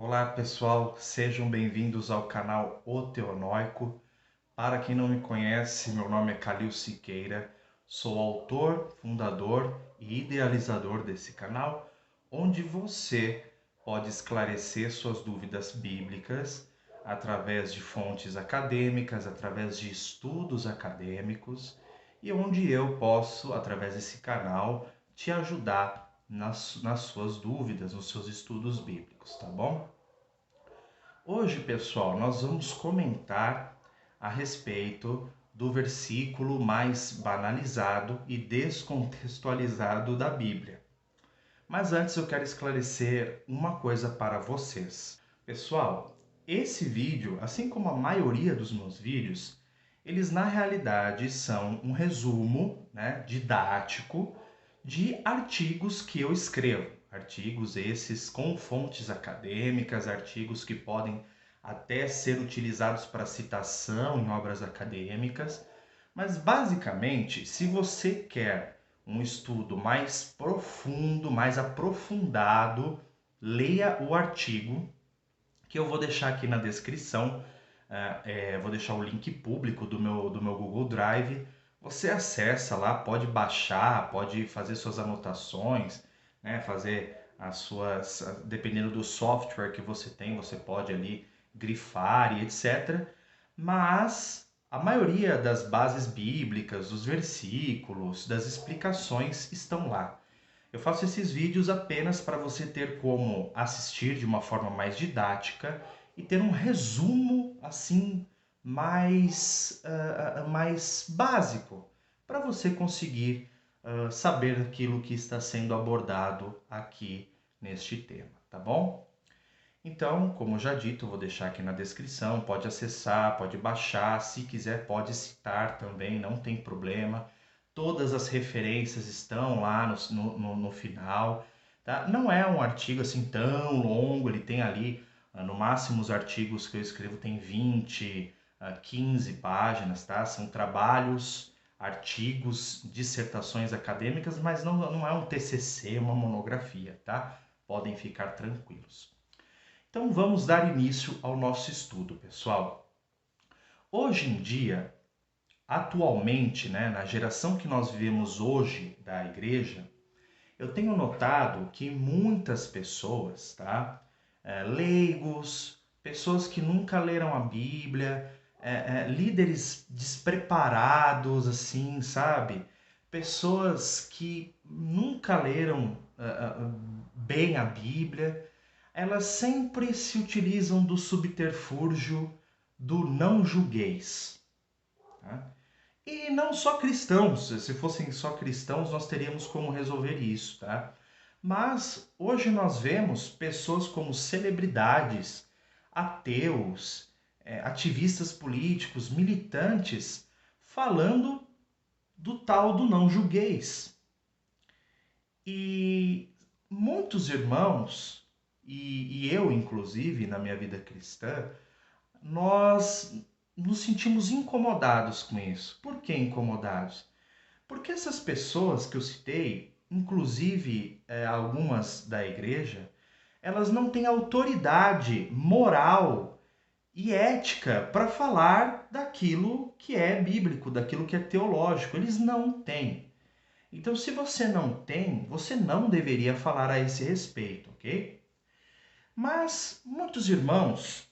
Olá pessoal, sejam bem-vindos ao canal O Teonóico. Para quem não me conhece, meu nome é Calil Siqueira, sou autor, fundador e idealizador desse canal, onde você pode esclarecer suas dúvidas bíblicas através de fontes acadêmicas, através de estudos acadêmicos e onde eu posso, através desse canal, te ajudar nas suas dúvidas, nos seus estudos bíblicos, tá bom? Hoje, pessoal, nós vamos comentar a respeito do versículo mais banalizado e descontextualizado da Bíblia. Mas antes eu quero esclarecer uma coisa para vocês. Pessoal, esse vídeo, assim como a maioria dos meus vídeos, eles na realidade são um resumo, didático de artigos que eu escrevo. Artigos esses com fontes acadêmicas, artigos que podem até ser utilizados para citação em obras acadêmicas. Mas basicamente, se você quer um estudo mais profundo, mais aprofundado, leia o artigo que eu vou deixar aqui na descrição. Vou deixar o link público do meu Google Drive. Você acessa lá, pode baixar, pode fazer suas anotações, fazer as suas, dependendo do software que você tem, você pode ali grifar e etc. Mas a maioria das bases bíblicas, dos versículos, das explicações estão lá. Eu faço esses vídeos apenas para você ter como assistir de uma forma mais didática e ter um resumo assim mais básico para você conseguir saber aquilo que está sendo abordado aqui neste tema, tá bom? Então, como já dito, eu vou deixar aqui na descrição, pode acessar, pode baixar, se quiser pode citar também, não tem problema. Todas as referências estão lá no final, tá? Não é um artigo assim tão longo, ele tem ali, no máximo os artigos que eu escrevo tem 20, 15 páginas, tá? São trabalhos, artigos, dissertações acadêmicas, mas não é um TCC, uma monografia, tá? Podem ficar tranquilos. Então vamos dar início ao nosso estudo, pessoal. Hoje em dia, atualmente, na geração que nós vivemos hoje da igreja, eu tenho notado que muitas pessoas, tá? Leigos, pessoas que nunca leram a Bíblia, líderes despreparados, assim, sabe? Pessoas que nunca leram bem a Bíblia, elas sempre se utilizam do subterfúgio do não julgueis. Tá? E não só cristãos, se fossem só cristãos, nós teríamos como resolver isso, tá? Mas hoje nós vemos pessoas como celebridades, ateus, ativistas políticos, militantes, falando do tal do não julgueis. E muitos irmãos, e eu inclusive na minha vida cristã, nós nos sentimos incomodados com isso. Por que incomodados? Porque essas pessoas que eu citei, inclusive algumas da igreja, elas não têm autoridade moral e ética para falar daquilo que é bíblico, daquilo que é teológico. Eles não têm. Então, se você não tem, você não deveria falar a esse respeito, ok? Mas muitos irmãos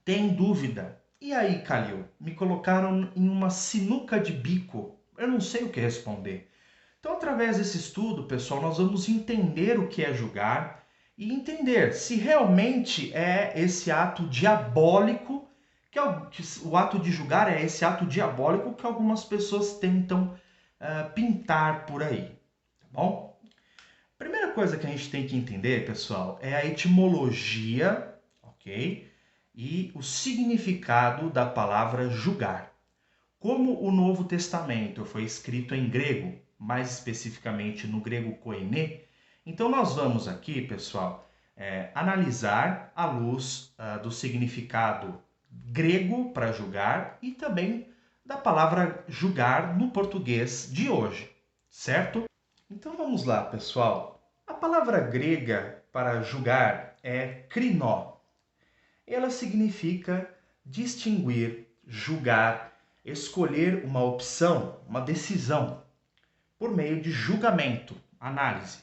têm dúvida. E aí, Calil? Me colocaram em uma sinuca de bico. Eu não sei o que responder. Então, através desse estudo, pessoal, nós vamos entender o que é julgar e entender se realmente é esse ato diabólico, que o ato de julgar é esse ato diabólico que algumas pessoas tentam pintar por aí, tá bom? Primeira coisa que a gente tem que entender, pessoal, é a etimologia, ok? E o significado da palavra julgar. Como o Novo Testamento foi escrito em grego, mais especificamente no grego koiné, então nós vamos aqui, pessoal, analisar à luz do significado grego para julgar e também da palavra julgar no português de hoje, certo? Então vamos lá, pessoal. A palavra grega para julgar é crinó. Ela significa distinguir, julgar, escolher uma opção, uma decisão, por meio de julgamento, análise,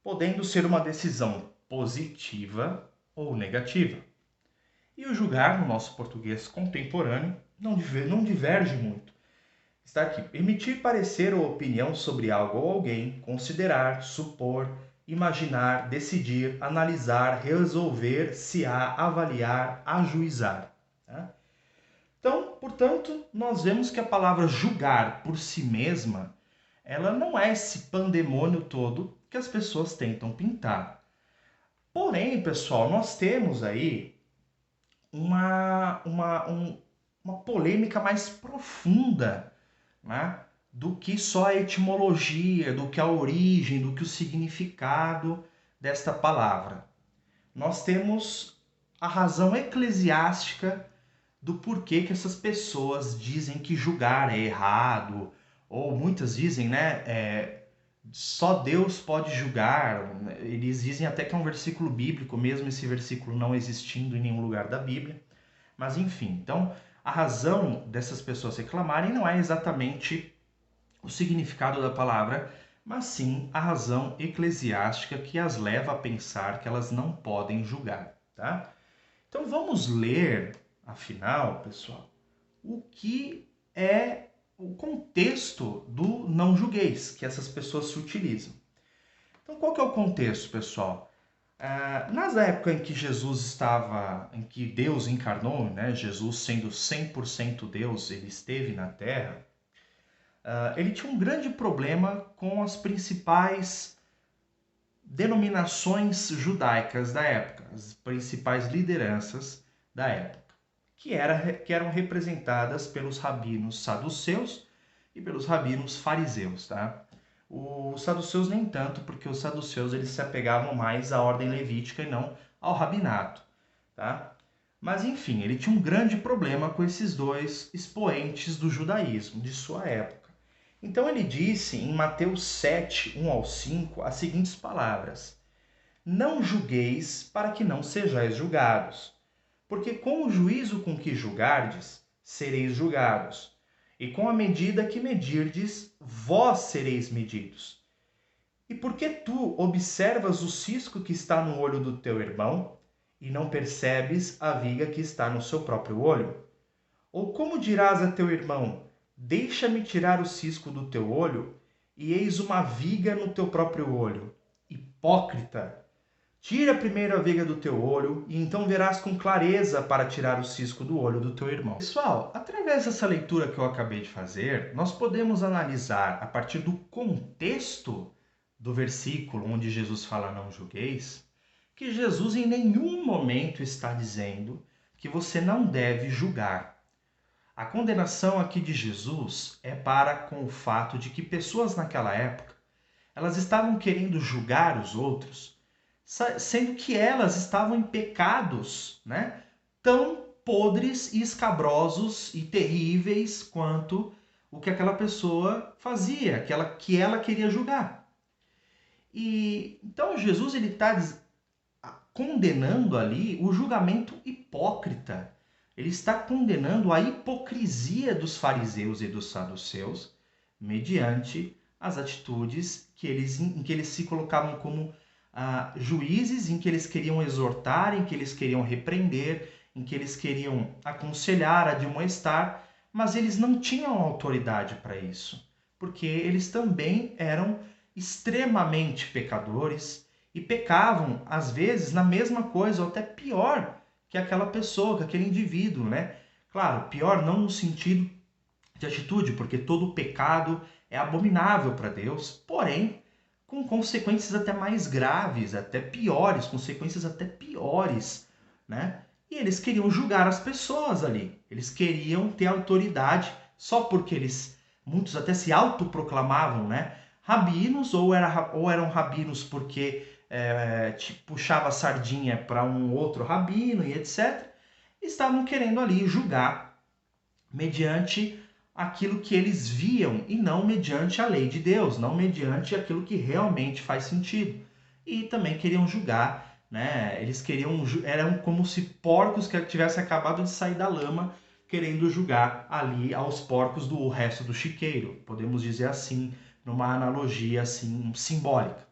podendo ser uma decisão positiva ou negativa. E o julgar, no nosso português contemporâneo, não diverge muito. Está aqui: emitir parecer ou opinião sobre algo ou alguém, considerar, supor, imaginar, decidir, analisar, resolver, se há, avaliar, ajuizar. Tá? Então, portanto, nós vemos que a palavra julgar por si mesma, ela não é esse pandemônio todo que as pessoas tentam pintar. Porém, pessoal, nós temos aí uma polêmica mais profunda, né, do que só a etimologia, do que a origem, do que o significado desta palavra. Nós temos a razão eclesiástica do porquê que essas pessoas dizem que julgar é errado, ou muitas dizem, né, só Deus pode julgar. Eles dizem até que é um versículo bíblico, mesmo esse versículo não existindo em nenhum lugar da Bíblia. Mas enfim, então a razão dessas pessoas reclamarem não é exatamente o significado da palavra, mas sim a razão eclesiástica que as leva a pensar que elas não podem julgar, tá? Então vamos ler, afinal, pessoal, o que é o contexto do não julgueis, que essas pessoas se utilizam. Então qual que é o contexto, pessoal? Nas épocas em que Jesus estava, em que Deus encarnou, né, Jesus sendo 100% Deus, ele esteve na Terra, ele tinha um grande problema com as principais denominações judaicas da época, as principais lideranças da época, que eram representadas pelos rabinos saduceus e pelos rabinos fariseus, tá? Os saduceus nem tanto, porque os saduceus eles se apegavam mais à ordem levítica e não ao rabinato, tá? Mas enfim, ele tinha um grande problema com esses dois expoentes do judaísmo de sua época. Então ele disse em Mateus 7, 1 ao 5, as seguintes palavras: não julgueis para que não sejais julgados, porque com o juízo com que julgardes, sereis julgados, e com a medida que medirdes, vós sereis medidos. E porque tu observas o cisco que está no olho do teu irmão, e não percebes a viga que está no seu próprio olho? Ou como dirás a teu irmão: deixa-me tirar o cisco do teu olho, e eis uma viga no teu próprio olho? Hipócrita! Tira primeiro a viga do teu olho, e então verás com clareza para tirar o cisco do olho do teu irmão. Pessoal, através dessa leitura que eu acabei de fazer, nós podemos analisar, a partir do contexto do versículo onde Jesus fala não julgueis, que Jesus em nenhum momento está dizendo que você não deve julgar. A condenação aqui de Jesus é para com o fato de que pessoas naquela época, elas estavam querendo julgar os outros, sendo que elas estavam em pecados, né, tão podres e escabrosos e terríveis quanto o que aquela pessoa fazia, que ela queria julgar. E então Jesus ele está condenando ali o julgamento hipócrita. Ele está condenando a hipocrisia dos fariseus e dos saduceus mediante as atitudes em que eles se colocavam como juízes, em que eles queriam exortar, em que eles queriam repreender, em que eles queriam aconselhar, admoestar, mas eles não tinham autoridade para isso, porque eles também eram extremamente pecadores e pecavam, às vezes, na mesma coisa, ou até pior que aquela pessoa, que aquele indivíduo, né? Claro, pior não no sentido de atitude, porque todo pecado é abominável para Deus, porém, com consequências até mais graves, até piores, consequências até piores, né? E eles queriam julgar as pessoas ali, eles queriam ter autoridade só porque muitos até se autoproclamavam, né, rabinos, ou eram rabinos porque puxava a sardinha para um outro rabino e etc. Estavam querendo ali julgar mediante aquilo que eles viam e não mediante a lei de Deus, não mediante aquilo que realmente faz sentido. E também queriam julgar né? Eles queriam, eram como se porcos que tivessem acabado de sair da lama, querendo julgar ali aos porcos do resto do chiqueiro, podemos dizer assim, numa analogia assim simbólica.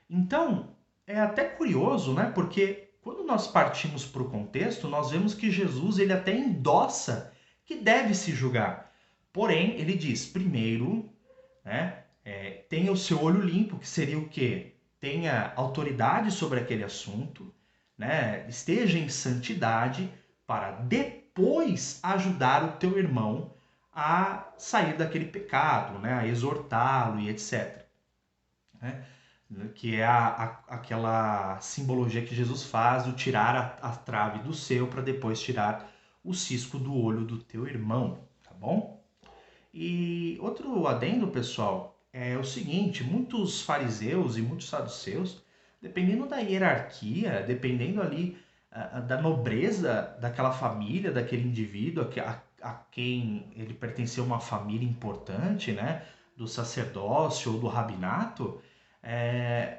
Então, é até curioso, né? Porque quando nós partimos para o contexto, nós vemos que Jesus ele até endossa que deve se julgar. Porém, ele diz, primeiro, né, tenha o seu olho limpo, que seria o quê? Tenha autoridade sobre aquele assunto, né? Esteja em santidade para depois ajudar o teu irmão a sair daquele pecado, né? A exortá-lo e etc. Né? Que é aquela simbologia que Jesus faz do tirar a trave do seu para depois tirar o cisco do olho do teu irmão, tá bom? E outro adendo, pessoal, é o seguinte, muitos fariseus e muitos saduceus, dependendo da hierarquia, dependendo ali da nobreza daquela família, daquele indivíduo a quem ele pertencia a uma família importante, né, do sacerdócio ou do rabinato,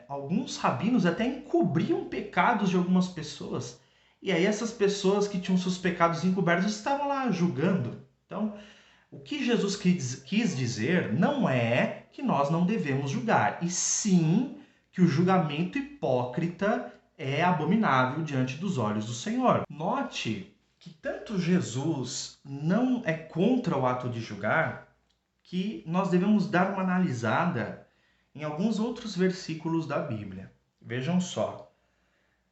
alguns rabinos até encobriam pecados de algumas pessoas. E aí essas pessoas que tinham seus pecados encobertos estavam lá julgando. Então, o que Jesus quis dizer não é que nós não devemos julgar, e sim que o julgamento hipócrita é abominável diante dos olhos do Senhor. Note que tanto Jesus não é contra o ato de julgar, que nós devemos dar uma analisada em alguns outros versículos da Bíblia. Vejam só.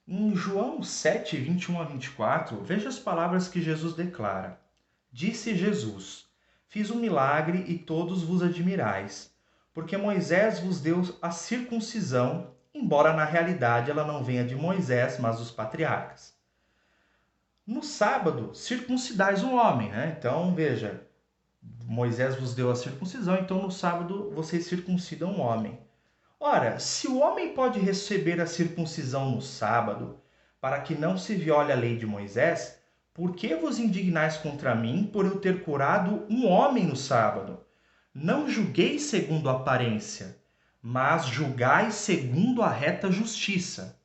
Em João 7, 21 a 24, veja as palavras que Jesus declara. Disse Jesus: Fiz um milagre e todos vos admirais, porque Moisés vos deu a circuncisão, embora na realidade ela não venha de Moisés, mas dos patriarcas. No sábado, circuncidais um homem, né? Então, veja, Moisés vos deu a circuncisão, então no sábado vocês circuncidam um homem. Ora, se o homem pode receber a circuncisão no sábado, para que não se viole a lei de Moisés, por que vos indignais contra mim por eu ter curado um homem no sábado? Não julgueis segundo a aparência, mas julgai segundo a reta justiça.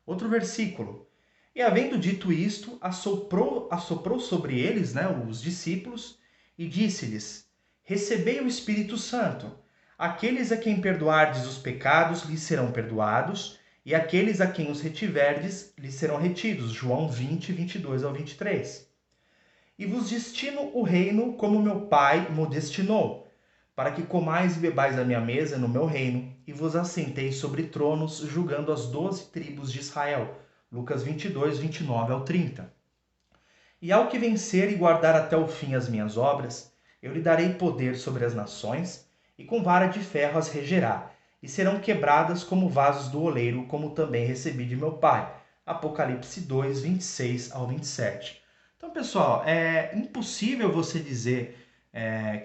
Outro versículo. E havendo dito isto, assoprou sobre eles, né, os discípulos, e disse-lhes: Recebei o Espírito Santo. Aqueles a quem perdoardes os pecados lhes serão perdoados, e aqueles a quem os retiverdes lhes serão retidos. João 20, 22 ao 23. E vos destino o reino como meu Pai mo destinou, para que comais e bebais a minha mesa no meu reino, e vos assenteis sobre tronos, julgando as 12 tribos de Israel. Lucas 22, 29 ao 30. E ao que vencer e guardar até o fim as minhas obras, eu lhe darei poder sobre as nações, e com vara de ferro as regerá, e serão quebradas como vasos do oleiro, como também recebi de meu Pai. Apocalipse 2, 26 ao 27. Então, pessoal, é impossível você dizer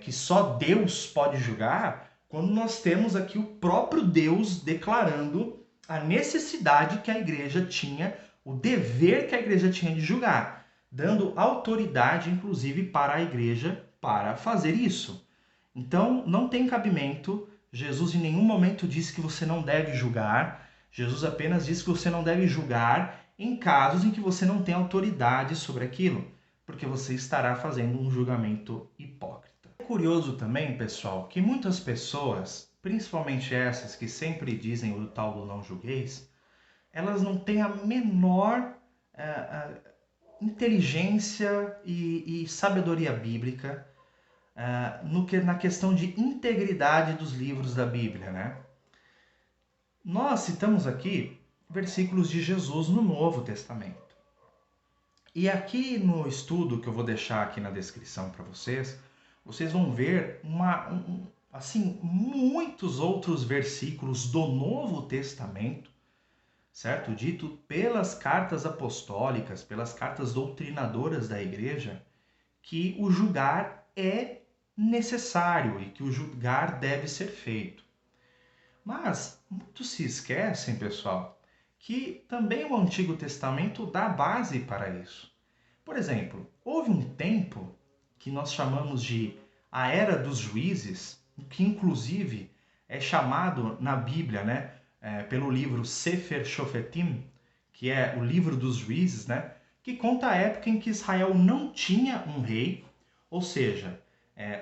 que só Deus pode julgar quando nós temos aqui o próprio Deus declarando a necessidade que a igreja tinha, o dever que a igreja tinha de julgar, dando autoridade, inclusive, para a igreja para fazer isso. Então, não tem cabimento. Jesus em nenhum momento disse que você não deve julgar. Jesus apenas disse que você não deve julgar em casos em que você não tem autoridade sobre aquilo, porque você estará fazendo um julgamento hipócrita. É curioso também, pessoal, que muitas pessoas, principalmente essas que sempre dizem o tal do não julgueis, elas não têm a menor inteligência e sabedoria bíblica na questão de integridade dos livros da Bíblia, né? Nós citamos aqui versículos de Jesus no Novo Testamento. E aqui no estudo que eu vou deixar aqui na descrição para vocês, vocês vão ver assim, muitos outros versículos do Novo Testamento, certo? Dito pelas cartas apostólicas, pelas cartas doutrinadoras da igreja, que o julgar é necessário e que o julgar deve ser feito. Mas muitos se esquecem, pessoal, que também o Antigo Testamento dá base para isso. Por exemplo, houve um tempo que nós chamamos de a Era dos Juízes, que inclusive é chamado na Bíblia, né, pelo livro Sefer Shofetim, que é o livro dos juízes, né? Que conta a época em que Israel não tinha um rei, ou seja,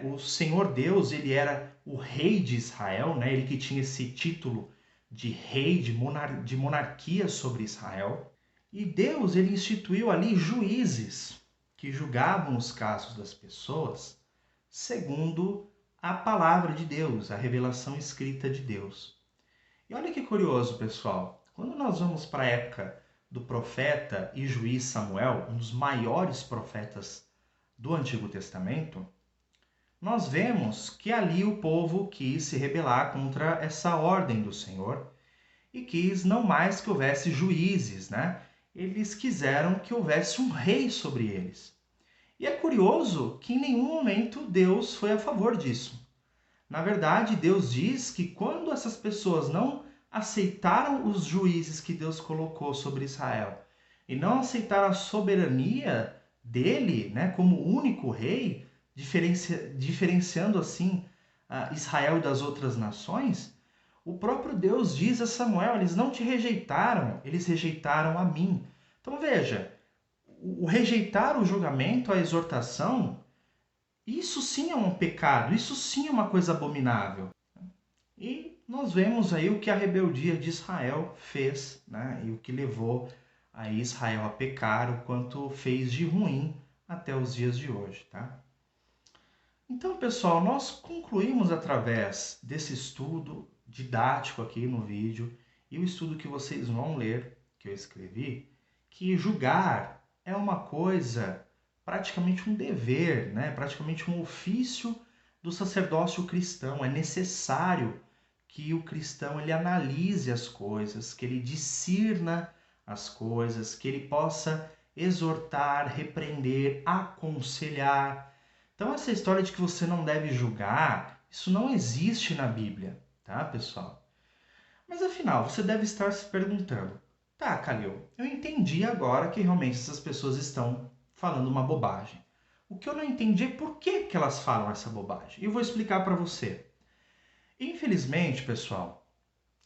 o Senhor Deus, ele era o rei de Israel, né? Ele que tinha esse título de rei, de monarquia sobre Israel. E Deus, ele instituiu ali juízes que julgavam os casos das pessoas segundo a palavra de Deus, a revelação escrita de Deus. E olha que curioso, pessoal. Quando nós vamos para a época do profeta e juiz Samuel, um dos maiores profetas do Antigo Testamento, nós vemos que ali o povo quis se rebelar contra essa ordem do Senhor e quis não mais que houvesse juízes, né? Eles quiseram que houvesse um rei sobre eles. E é curioso que em nenhum momento Deus foi a favor disso. Na verdade, Deus diz que quando essas pessoas não aceitaram os juízes que Deus colocou sobre Israel e não aceitaram a soberania dele, né, como único rei, diferenciando assim Israel das outras nações, o próprio Deus diz a Samuel: eles não te rejeitaram, eles rejeitaram a mim. Então veja, o rejeitar o julgamento, a exortação, isso sim é um pecado, isso sim é uma coisa abominável. E nós vemos aí o que a rebeldia de Israel fez, né? E o que levou a Israel a pecar, o quanto fez de ruim até os dias de hoje, tá? Então, pessoal, nós concluímos através desse estudo didático aqui no vídeo e o estudo que vocês vão ler, que eu escrevi, que julgar é uma coisa, praticamente um dever, né? Praticamente um ofício do sacerdócio cristão. É necessário que o cristão ele analise as coisas, que ele discirna as coisas, que ele possa exortar, repreender, aconselhar. Então essa história de que você não deve julgar, isso não existe na Bíblia, tá, pessoal? Mas afinal, você deve estar se perguntando: tá, Calil, eu entendi agora que realmente essas pessoas estão falando uma bobagem. O que eu não entendi é por que elas falam essa bobagem. E eu vou explicar para você. Infelizmente, pessoal,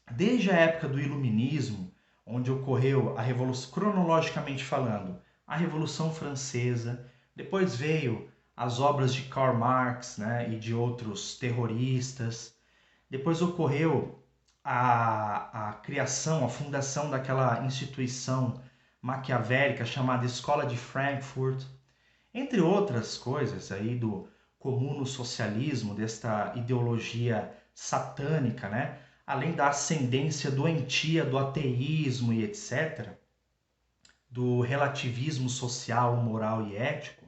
desde a época do Iluminismo, onde ocorreu a Revolução, cronologicamente falando, a Revolução Francesa, depois veio as obras de Karl Marx, né, e de outros terroristas, depois ocorreu a criação, a fundação daquela instituição maquiavélica chamada Escola de Frankfurt, entre outras coisas aí do comuno-socialismo, desta ideologia satânica, né? Além da ascendência doentia do ateísmo e etc., do relativismo social, moral e ético,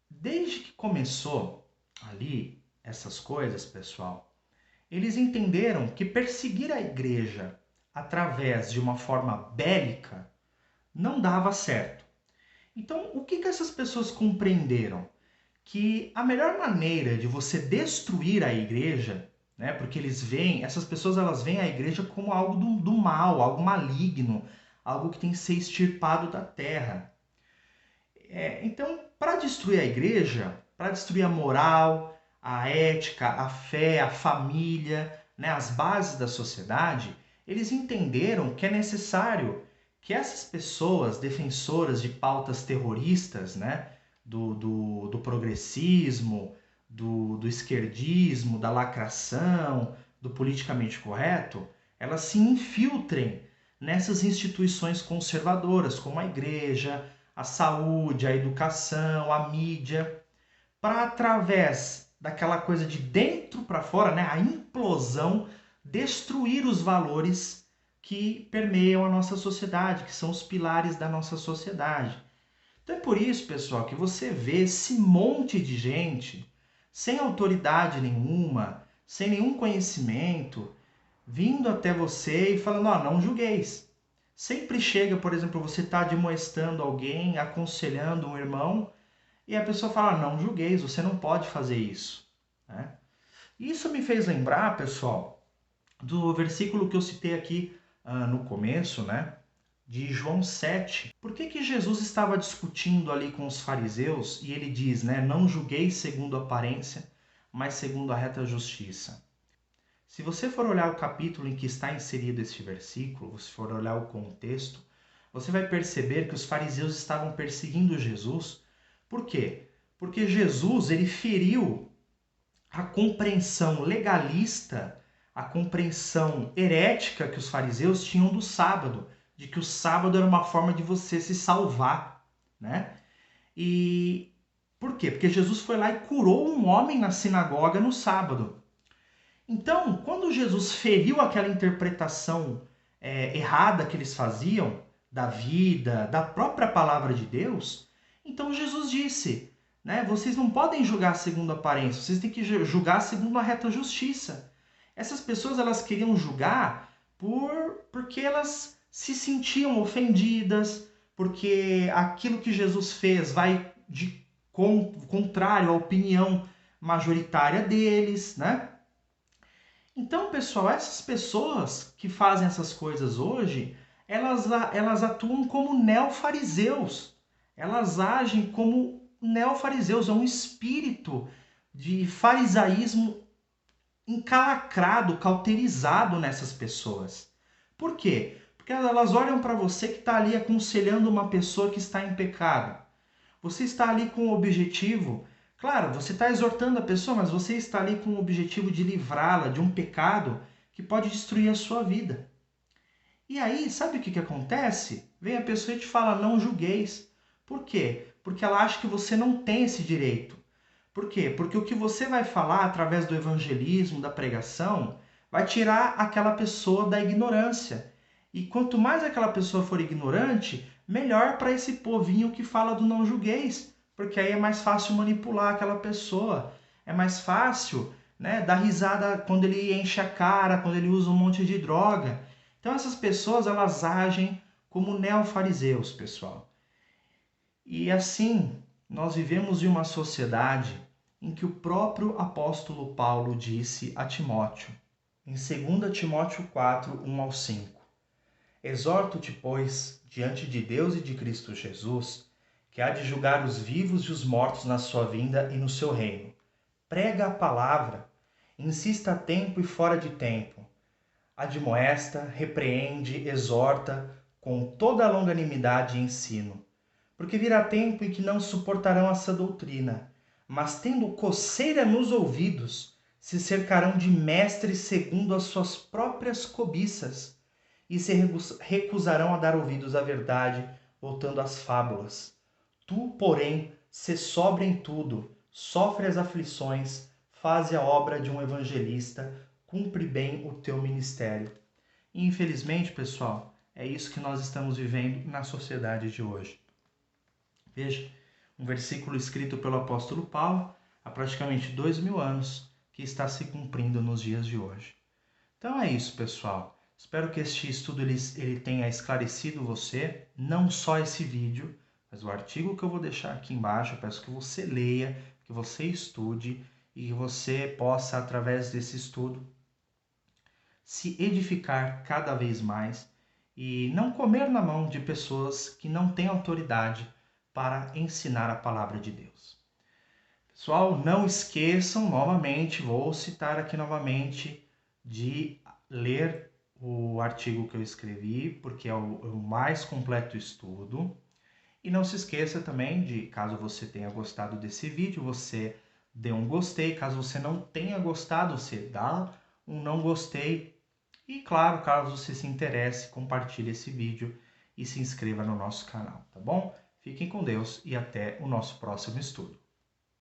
desde que começou ali essas coisas, pessoal, eles entenderam que perseguir a igreja através de uma forma bélica não dava certo. Então, o que essas pessoas compreenderam? Que a melhor maneira de você destruir a igreja, né, porque essas pessoas elas veem a igreja como algo do mal, algo maligno, algo que tem que ser extirpado da terra. Então, para destruir a igreja, para destruir a moral, a ética, a fé, a família, né, as bases da sociedade, eles entenderam que é necessário que essas pessoas defensoras de pautas terroristas, né, do progressismo, do esquerdismo, da lacração, do politicamente correto, elas se infiltrem nessas instituições conservadoras, como a igreja, a saúde, a educação, a mídia, para através daquela coisa de dentro para fora, né, a implosão, destruir os valores que permeiam a nossa sociedade, que são os pilares da nossa sociedade. Então é por isso, pessoal, que você vê esse monte de gente sem autoridade nenhuma, sem nenhum conhecimento, vindo até você e falando: ó, não julgueis. Sempre chega, por exemplo, você está admoestando alguém, aconselhando um irmão, e a pessoa fala: não julgueis, você não pode fazer isso. Né? Isso me fez lembrar, pessoal, do versículo que eu citei aqui no começo, né? De João 7. Por que Jesus estava discutindo ali com os fariseus e ele diz, né, não julgueis segundo a aparência, mas segundo a reta justiça? Se você for olhar o capítulo em que está inserido este versículo, se for olhar o contexto, você vai perceber que os fariseus estavam perseguindo Jesus. Por quê? Porque Jesus ele feriu a compreensão legalista, a compreensão herética que os fariseus tinham do sábado, de que o sábado era uma forma de você se salvar, né? E por quê? Porque Jesus foi lá e curou um homem na sinagoga no sábado. Então, quando Jesus feriu aquela interpretação errada que eles faziam da vida, da própria palavra de Deus, então Jesus disse, né, vocês não podem julgar segundo a aparência, vocês têm que julgar segundo a reta justiça. Essas pessoas elas queriam julgar porque elas se sentiam ofendidas, porque aquilo que Jesus fez vai de contrário à opinião majoritária deles, né? Então, pessoal, essas pessoas que fazem essas coisas hoje, elas atuam como neofariseus. Elas agem como neofariseus. É um espírito de farisaísmo encalacrado, cauterizado nessas pessoas. Por quê? Porque elas olham para você que está ali aconselhando uma pessoa que está em pecado. Você está ali com o objetivo, claro, você está exortando a pessoa, mas você está ali com o objetivo de livrá-la de um pecado que pode destruir a sua vida. E aí, sabe o que acontece? Vem a pessoa e te fala, não julgueis. Por quê? Porque ela acha que você não tem esse direito. Por quê? Porque o que você vai falar através do evangelismo, da pregação, vai tirar aquela pessoa da ignorância. E quanto mais aquela pessoa for ignorante, melhor para esse povinho que fala do não julgueis, porque aí é mais fácil manipular aquela pessoa. É mais fácil, né, dar risada quando ele enche a cara, quando ele usa um monte de droga. Então essas pessoas, elas agem como neofariseus, pessoal. E assim, nós vivemos em uma sociedade em que o próprio apóstolo Paulo disse a Timóteo, em 2 Timóteo 4, 1 ao 5. Exorto-te, pois, diante de Deus e de Cristo Jesus, que há de julgar os vivos e os mortos na sua vinda e no seu reino. Prega a palavra, insista a tempo e fora de tempo. Admoesta, repreende, exorta, com toda a longanimidade e ensino. Porque virá tempo em que não suportarão essa doutrina, mas tendo coceira nos ouvidos, se cercarão de mestres segundo as suas próprias cobiças, e se recusarão a dar ouvidos à verdade, voltando às fábulas. Tu, porém, sê sóbrio em tudo, sofre as aflições, faze a obra de um evangelista, cumpre bem o teu ministério. E, infelizmente, pessoal, é isso que nós estamos vivendo na sociedade de hoje. Veja, um versículo escrito pelo apóstolo Paulo há praticamente 2000 anos, que está se cumprindo nos dias de hoje. Então é isso, pessoal. Espero que este estudo ele tenha esclarecido você, não só esse vídeo, mas o artigo que eu vou deixar aqui embaixo. Eu peço que você leia, que você estude e que você possa, através desse estudo, se edificar cada vez mais e não comer na mão de pessoas que não têm autoridade para ensinar a palavra de Deus. Pessoal, não esqueçam novamente, vou citar aqui novamente, de ler o artigo que eu escrevi, porque é o mais completo estudo. E não se esqueça também de, caso você tenha gostado desse vídeo, você dê um gostei. Caso você não tenha gostado, você dá um não gostei. E claro, caso você se interesse, compartilhe esse vídeo e se inscreva no nosso canal, tá bom? Fiquem com Deus e até o nosso próximo estudo.